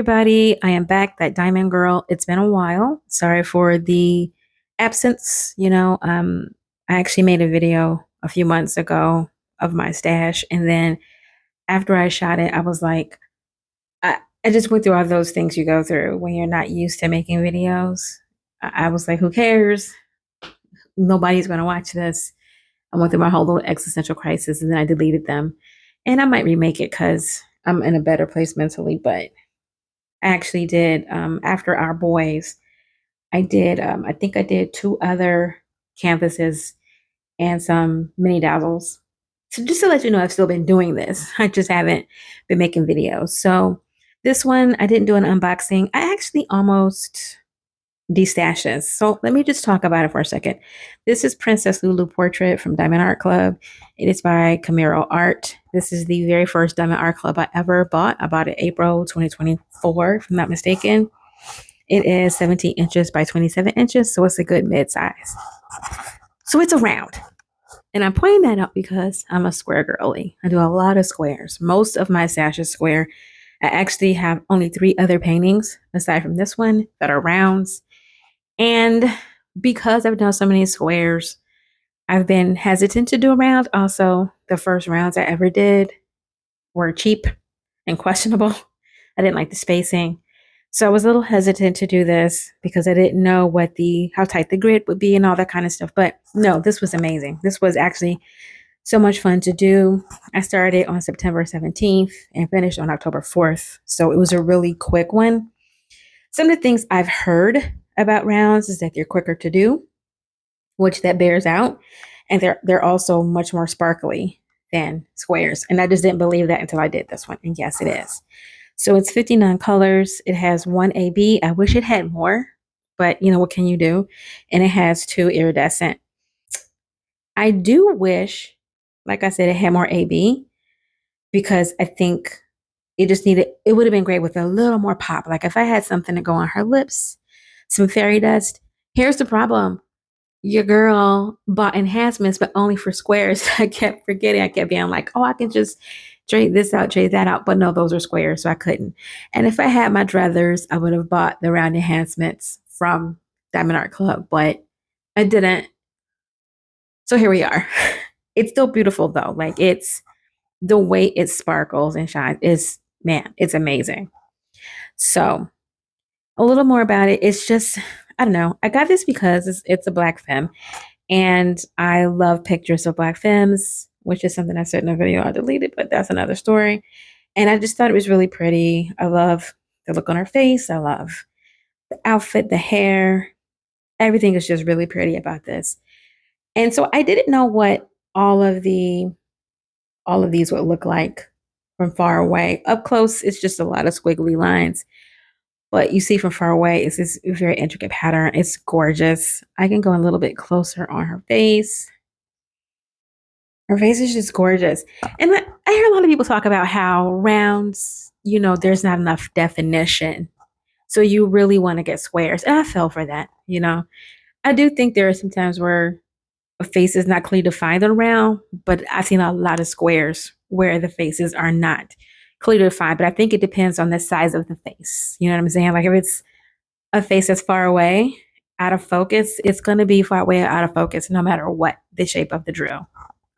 everybody, I am back, that diamond girl. It's been a while. Sorry for the absence. I actually made a video a few months ago of my stash, and then after I shot it, I was like, I just went through all those things you go through when you're not used to making videos. I was like, who cares? Nobody's going to watch this. I went through my whole little existential crisis, and then I deleted them. And I might remake it because I'm in a better place mentally, but I actually did after our boys. I did. I think I did two other canvases and some mini dazzles. So just to let you know, I've still been doing this. I just haven't been making videos. So this one, I didn't do an unboxing. I actually almost destashes. So let me just talk about it for a second. This is Princess Lulu Portrait from Diamond Art Club. It is by KeMiro Art. This is the very first Diamond Art Club I ever bought. I bought it April 2024, if I'm not mistaken. It is 17 inches by 27 inches, so it's a good mid-size. So it's a round. And I'm pointing that out because I'm a square girly. I do a lot of squares. Most of my stash is square. I actually have only 3 other paintings aside from this one that are rounds. And because I've done so many squares, I've been hesitant to do a round. Also, the first rounds I ever did were cheap and questionable. I didn't like the spacing. So I was a little hesitant to do this because I didn't know how tight the grid would be and all that kind of stuff. But no, this was amazing. This was actually so much fun to do. I started on September 17th and finished on October 4th. So it was a really quick one. Some of the things I've heard about rounds is that they're quicker to do, which that bears out. And they're also much more sparkly than squares. And I just didn't believe that until I did this one. And yes, it is. So it's 59 colors. It has 1 AB. I wish it had more, but what can you do? And it has 2 iridescent. I do wish, like I said, it had more AB because I think it would have been great with a little more pop. Like if I had something to go on her lips, some fairy dust. Here's the problem. Your girl bought enhancements, but only for squares. I kept forgetting. I kept being like, oh, I can just trade this out, trade that out. But no, those are squares, so I couldn't. And if I had my druthers, I would have bought the round enhancements from Diamond Art Club, but I didn't. So here we are. It's still beautiful though. Like it's the way it sparkles and shines is, man, it's amazing. So a little more about it. It's just, I don't know. I got this because it's a black femme. And I love pictures of black femmes, which is something I said in a video I deleted, but that's another story. And I just thought it was really pretty. I love the look on her face. I love the outfit, the hair. Everything is just really pretty about this. And so I didn't know what all of these would look like from far away. Up close, it's just a lot of squiggly lines. But you see from far away, it's this very intricate pattern. It's gorgeous. I can go a little bit closer on her face. Her face is just gorgeous. And I hear a lot of people talk about how rounds, there's not enough definition. So you really want to get squares. And I fell for that, I do think there are some times where a face is not clearly defined on round, but I've seen a lot of squares where the faces are not clearly defined. But I think it depends on the size of the face. You know what I'm saying? Like if it's a face that's far away, out of focus, it's going to be far away out of focus no matter what the shape of the drill.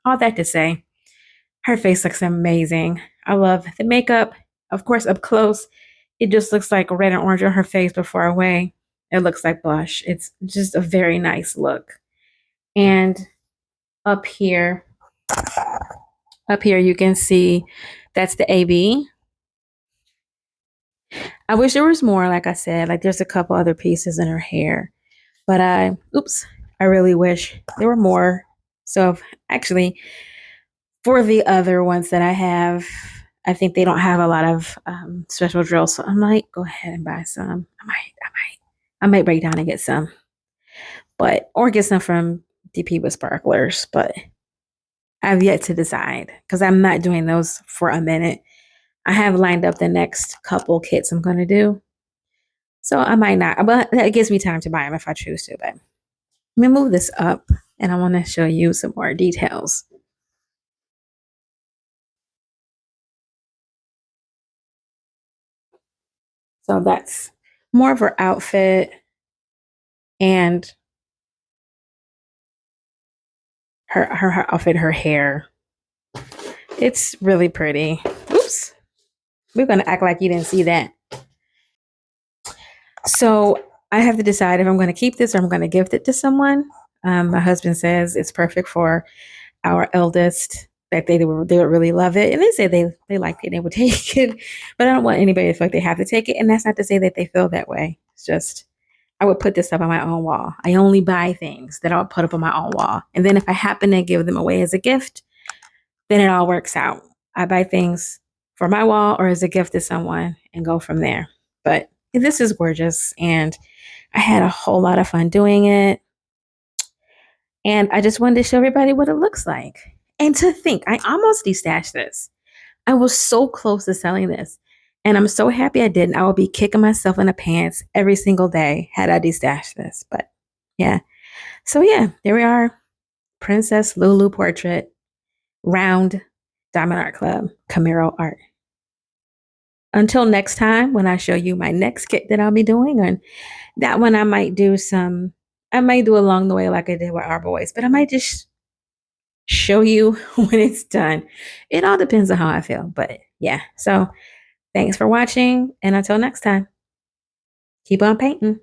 All that to say, her face looks amazing. I love the makeup. Of course, up close, it just looks like red and orange on her face, but far away, it looks like blush. It's just a very nice look. And up here you can see that's the AB. I wish there was more, like I said, like there's a couple other pieces in her hair, but I really wish there were more. So actually, for the other ones that I have, I think they don't have a lot of special drills, so I might go ahead and buy some. I might break down and get some, or get some from DP with sparklers, but I've yet to decide because I'm not doing those for a minute. I have lined up the next couple kits I'm going to do. So I might not, but that gives me time to buy them if I choose to. But let me move this up and I want to show you some more details. So that's more of her outfit and her outfit, her hair. It's really pretty. Oops. We're going to act like you didn't see that. So I have to decide if I'm going to keep this or I'm going to gift it to someone. My husband says it's perfect for our eldest, that they would really love it. And they say they liked it and they would take it. But I don't want anybody to feel like they have to take it. And that's not to say that they feel that way. It's just I would put this up on my own wall. I only buy things that I'll put up on my own wall. And then if I happen to give them away as a gift, then it all works out. I buy things for my wall or as a gift to someone and go from there. But this is gorgeous. And I had a whole lot of fun doing it. And I just wanted to show everybody what it looks like. And to think, I almost destashed this. I was so close to selling this. And I'm so happy I didn't. I would be kicking myself in the pants every single day had I destashed this. But yeah. So yeah, there we are. Princess Lulu Portrait, round Diamond Art Club, KeMiro Art. Until next time, when I show you my next kit that I'll be doing, and that one I might do along the way like I did with our boys, but I might just show you when it's done. It all depends on how I feel, but yeah. So thanks for watching, and until next time, keep on painting.